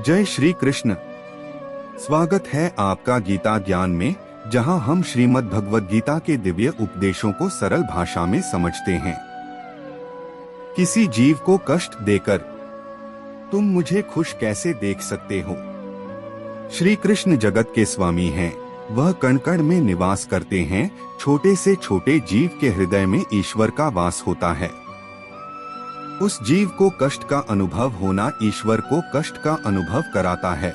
जय श्री कृष्ण। स्वागत है आपका गीता ज्ञान में, जहां हम श्रीमद् भगवद गीता के दिव्य उपदेशों को सरल भाषा में समझते हैं। किसी जीव को कष्ट देकर तुम मुझे खुश कैसे देख सकते हो? श्री कृष्ण जगत के स्वामी हैं, वह कण कण में निवास करते हैं। छोटे से छोटे जीव के हृदय में ईश्वर का वास होता है। उस जीव को कष्ट का अनुभव होना ईश्वर को कष्ट का अनुभव कराता है।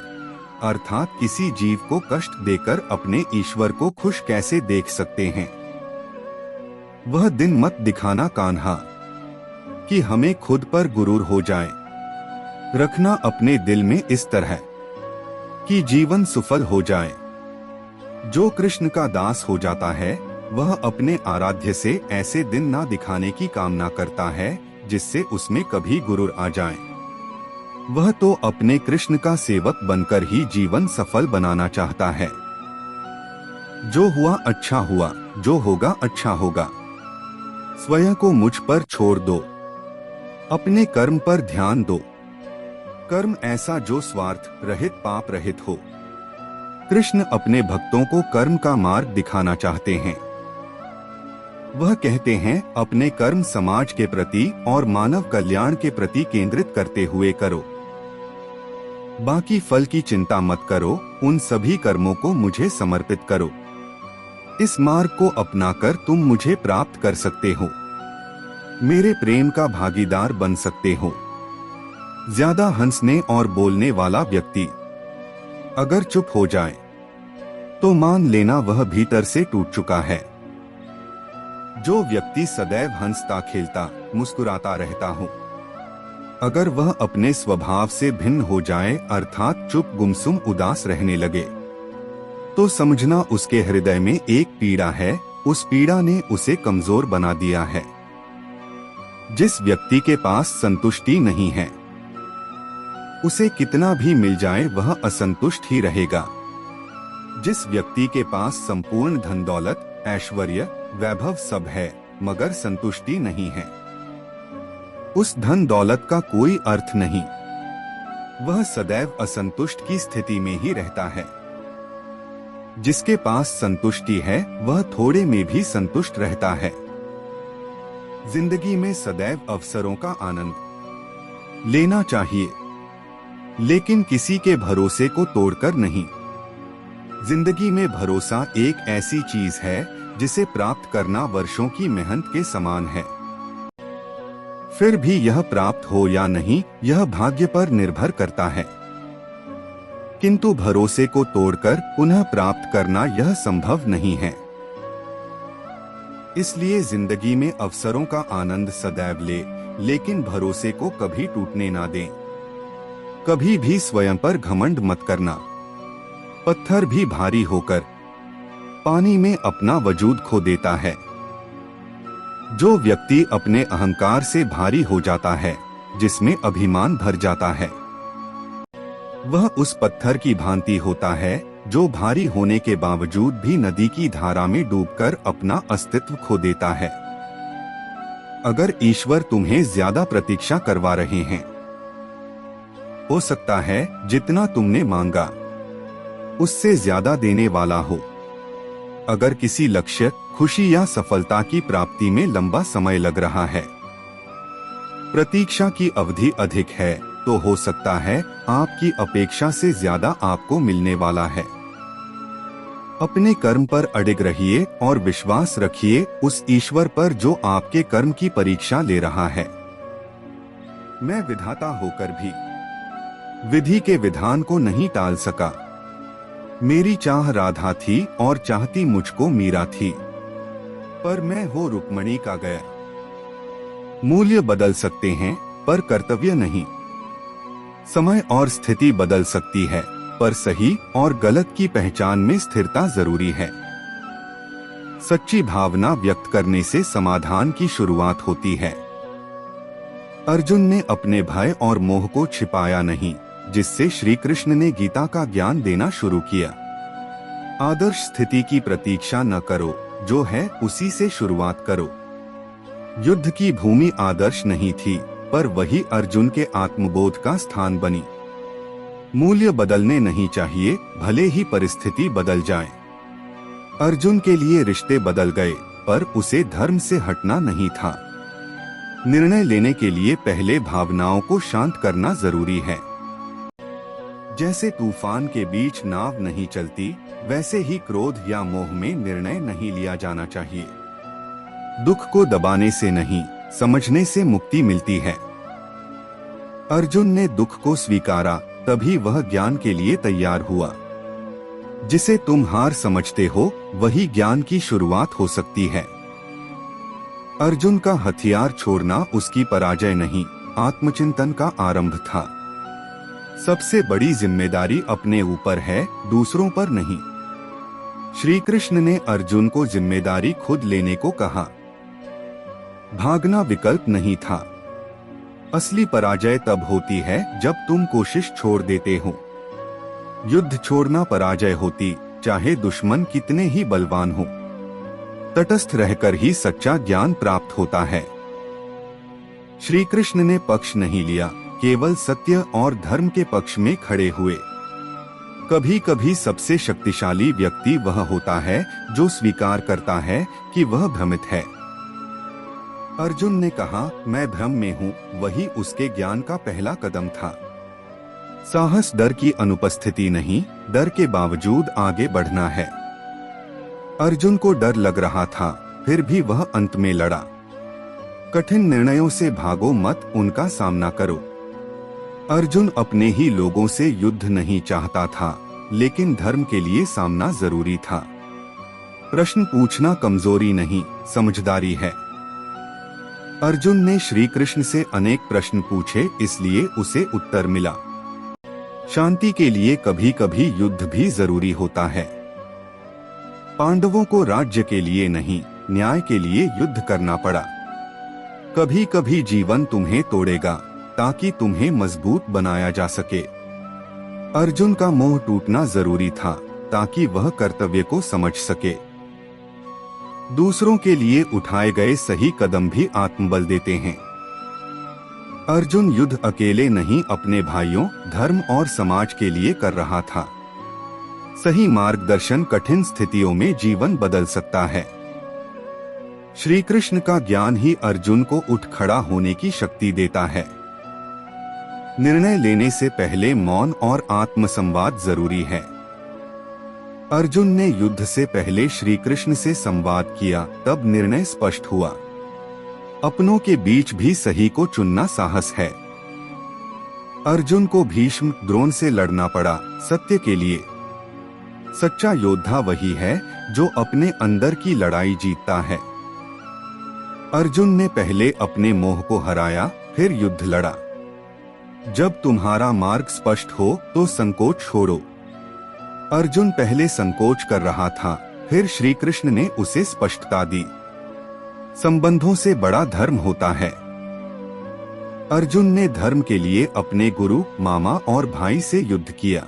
अर्थात किसी जीव को कष्ट देकर अपने ईश्वर को खुश कैसे देख सकते हैं? वह दिन मत दिखाना कान्हा कि हमें खुद पर गुरूर हो जाए। रखना अपने दिल में इस तरह कि जीवन सफल हो जाए। जो कृष्ण का दास हो जाता है, वह अपने आराध्य से ऐसे दिन ना दिखाने की कामना करता है जिससे उसमें कभी गुरूर आ जाए। वह तो अपने कृष्ण का सेवक बनकर ही जीवन सफल बनाना चाहता है। जो हुआ अच्छा हुआ, जो होगा अच्छा होगा। स्वयं को मुझ पर छोड़ दो, अपने कर्म पर ध्यान दो। कर्म ऐसा जो स्वार्थ रहित पाप रहित हो। कृष्ण अपने भक्तों को कर्म का मार्ग दिखाना चाहते हैं। वह कहते हैं, अपने कर्म समाज के प्रति और मानव कल्याण के प्रति केंद्रित करते हुए करो। बाकी फल की चिंता मत करो, उन सभी कर्मों को मुझे समर्पित करो। इस मार्ग को अपनाकर तुम मुझे प्राप्त कर सकते हो, मेरे प्रेम का भागीदार बन सकते हो। ज्यादा हंसने और बोलने वाला व्यक्ति अगर चुप हो जाए तो मान लेना वह भीतर से टूट चुका है। जो व्यक्ति सदैव हंसता खेलता मुस्कुराता रहता हो, अगर वह अपने स्वभाव से भिन्न हो जाए, अर्थात चुप गुमसुम उदास रहने लगे, तो समझना उसके हृदय में एक पीड़ा है। उस पीड़ा ने उसे कमजोर बना दिया है। जिस व्यक्ति के पास संतुष्टि नहीं है, उसे कितना भी मिल जाए वह असंतुष्ट ही रहेगा। जिस व्यक्ति के पास संपूर्ण धन दौलत ऐश्वर्य वैभव सब है, मगर संतुष्टि नहीं है, उस धन दौलत का कोई अर्थ नहीं। वह सदैव असंतुष्ट की स्थिति में ही रहता है। जिसके पास संतुष्टि है, वह थोड़े में भी संतुष्ट रहता है। जिंदगी में सदैव अवसरों का आनंद लेना चाहिए, लेकिन किसी के भरोसे को तोड़कर नहीं। जिंदगी में भरोसा एक ऐसी चीज है जिसे प्राप्त करना वर्षों की मेहनत के समान है। फिर भी यह प्राप्त हो या नहीं, यह भाग्य पर निर्भर करता है। किंतु भरोसे को तोड़कर पुनः प्राप्त करना यह संभव नहीं है। इसलिए जिंदगी में अवसरों का आनंद सदैव ले, लेकिन भरोसे को कभी टूटने ना दें। कभी भी स्वयं पर घमंड मत करना। पत्थर भी भारी होकर पानी में अपना वजूद खो देता है। जो व्यक्ति अपने अहंकार से भारी हो जाता है, जिसमें अभिमान भर जाता है, वह उस पत्थर की भांति होता है जो भारी होने के बावजूद भी नदी की धारा में डूबकर अपना अस्तित्व खो देता है। अगर ईश्वर तुम्हें ज्यादा प्रतीक्षा करवा रहे हैं, हो सकता है जितना तुमने मांगा उससे ज्यादा देने वाला हो। अगर किसी लक्ष्य, खुशी या सफलता की प्राप्ति में लंबा समय लग रहा है, प्रतीक्षा की अवधि अधिक है, तो हो सकता है आपकी अपेक्षा से ज्यादा आपको मिलने वाला है। अपने कर्म पर अडिग रहिए और विश्वास रखिए उस ईश्वर पर जो आपके कर्म की परीक्षा ले रहा है। मैं विधाता होकर भी विधि के विधान को नहीं टाल सका। मेरी चाह राधा थी और चाहती मुझको मीरा थी, पर मैं हो रुक्मणी का गया। मूल्य बदल सकते हैं पर कर्तव्य नहीं। समय और स्थिति बदल सकती है, पर सही और गलत की पहचान में स्थिरता जरूरी है। सच्ची भावना व्यक्त करने से समाधान की शुरुआत होती है। अर्जुन ने अपने भय और मोह को छिपाया नहीं, जिससे श्री कृष्ण ने गीता का ज्ञान देना शुरू किया। आदर्श स्थिति की प्रतीक्षा न करो, जो है उसी से शुरुआत करो। युद्ध की भूमि आदर्श नहीं थी, पर वही अर्जुन के आत्मबोध का स्थान बनी। मूल्य बदलने नहीं चाहिए, भले ही परिस्थिति बदल जाए। अर्जुन के लिए रिश्ते बदल गए, पर उसे धर्म से हटना नहीं था। निर्णय लेने के लिए पहले भावनाओं को शांत करना जरूरी है। जैसे तूफान के बीच नाव नहीं चलती, वैसे ही क्रोध या मोह में निर्णय नहीं लिया जाना चाहिए। दुख को दबाने से नहीं, समझने से मुक्ति मिलती है। अर्जुन ने दुख को स्वीकारा, तभी वह ज्ञान के लिए तैयार हुआ। जिसे तुम हार समझते हो, वही ज्ञान की शुरुआत हो सकती है। अर्जुन का हथियार छोड़ना उसकी पराजय नहीं, आत्मचिंतन का आरंभ था। सबसे बड़ी जिम्मेदारी अपने ऊपर है, दूसरों पर नहीं। श्री कृष्ण ने अर्जुन को जिम्मेदारी खुद लेने को कहा। भागना विकल्प नहीं था। असली पराजय तब होती है जब तुम कोशिश छोड़ देते हो। युद्ध छोड़ना पराजय होती, चाहे दुश्मन कितने ही बलवान हो। तटस्थ रहकर ही सच्चा ज्ञान प्राप्त होता है। श्री कृष्ण ने पक्ष नहीं लिया, केवल सत्य और धर्म के पक्ष में खड़े हुए। कभी कभी सबसे शक्तिशाली व्यक्ति वह होता है जो स्वीकार करता है कि वह भ्रमित है। अर्जुन ने कहा, मैं भ्रम में हूँ, वही उसके ज्ञान का पहला कदम था। साहस डर की अनुपस्थिति नहीं, डर के बावजूद आगे बढ़ना है। अर्जुन को डर लग रहा था, फिर भी वह अंत में लड़ा। कठिन निर्णयों से भागो मत, उनका सामना करो। अर्जुन अपने ही लोगों से युद्ध नहीं चाहता था, लेकिन धर्म के लिए सामना जरूरी था। प्रश्न पूछना कमजोरी नहीं, समझदारी है। अर्जुन ने श्री कृष्ण से अनेक प्रश्न पूछे, इसलिए उसे उत्तर मिला। शांति के लिए कभी कभी युद्ध भी जरूरी होता है। पांडवों को राज्य के लिए नहीं, न्याय के लिए युद्ध करना पड़ा। कभी कभी जीवन तुम्हें तोड़ेगा, ताकि तुम्हें मजबूत बनाया जा सके। अर्जुन का मोह टूटना जरूरी था, ताकि वह कर्तव्य को समझ सके। दूसरों के लिए उठाए गए सही कदम भी आत्मबल देते हैं। अर्जुन युद्ध अकेले नहीं, अपने भाइयों, धर्म और समाज के लिए कर रहा था। सही मार्गदर्शन कठिन स्थितियों में जीवन बदल सकता है। श्री कृष्ण का ज्ञान ही अर्जुन को उठ खड़ा होने की शक्ति देता है। निर्णय लेने से पहले मौन और आत्मसंवाद जरूरी है। अर्जुन ने युद्ध से पहले श्री कृष्ण से संवाद किया, तब निर्णय स्पष्ट हुआ। अपनों के बीच भी सही को चुनना साहस है। अर्जुन को भीष्म, द्रोण से लड़ना पड़ा, सत्य के लिए। सच्चा योद्धा वही है जो अपने अंदर की लड़ाई जीतता है। अर्जुन ने पहले अपने मोह को हराया, फिर युद्ध लड़ा। जब तुम्हारा मार्ग स्पष्ट हो तो संकोच छोड़ो। अर्जुन पहले संकोच कर रहा था, फिर श्री कृष्ण ने उसे स्पष्टता दी। संबंधों से बड़ा धर्म होता है। अर्जुन ने धर्म के लिए अपने गुरु, मामा और भाई से युद्ध किया।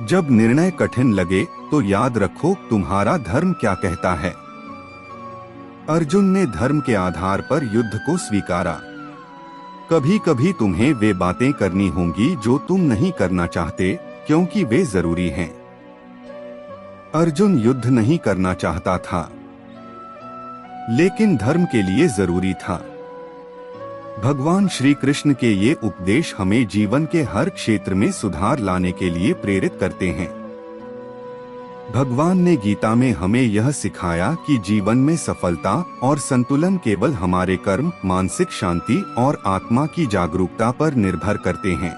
जब निर्णय कठिन लगे तो याद रखो तुम्हारा धर्म क्या कहता है। अर्जुन ने धर्म के आधार पर युद्ध को स्वीकारा। कभी कभी तुम्हें वे बातें करनी होंगी जो तुम नहीं करना चाहते, क्योंकि वे जरूरी हैं। अर्जुन युद्ध नहीं करना चाहता था, लेकिन धर्म के लिए जरूरी था। भगवान श्री कृष्ण के ये उपदेश हमें जीवन के हर क्षेत्र में सुधार लाने के लिए प्रेरित करते हैं। भगवान ने गीता में हमें यह सिखाया कि जीवन में सफलता और संतुलन केवल हमारे कर्म, मानसिक शांति और आत्मा की जागरूकता पर निर्भर करते हैं।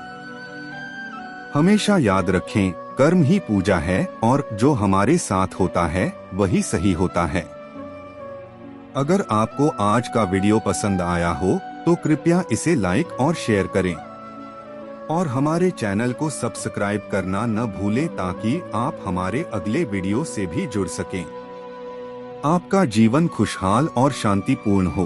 हमेशा याद रखें, कर्म ही पूजा है और जो हमारे साथ होता है वही सही होता है। अगर आपको आज का वीडियो पसंद आया हो तो कृपया इसे लाइक और शेयर करें और हमारे चैनल को सब्सक्राइब करना न भूलें ताकि आप हमारे अगले वीडियो से भी जुड़ सकें। आपका जीवन खुशहाल और शांतिपूर्ण हो।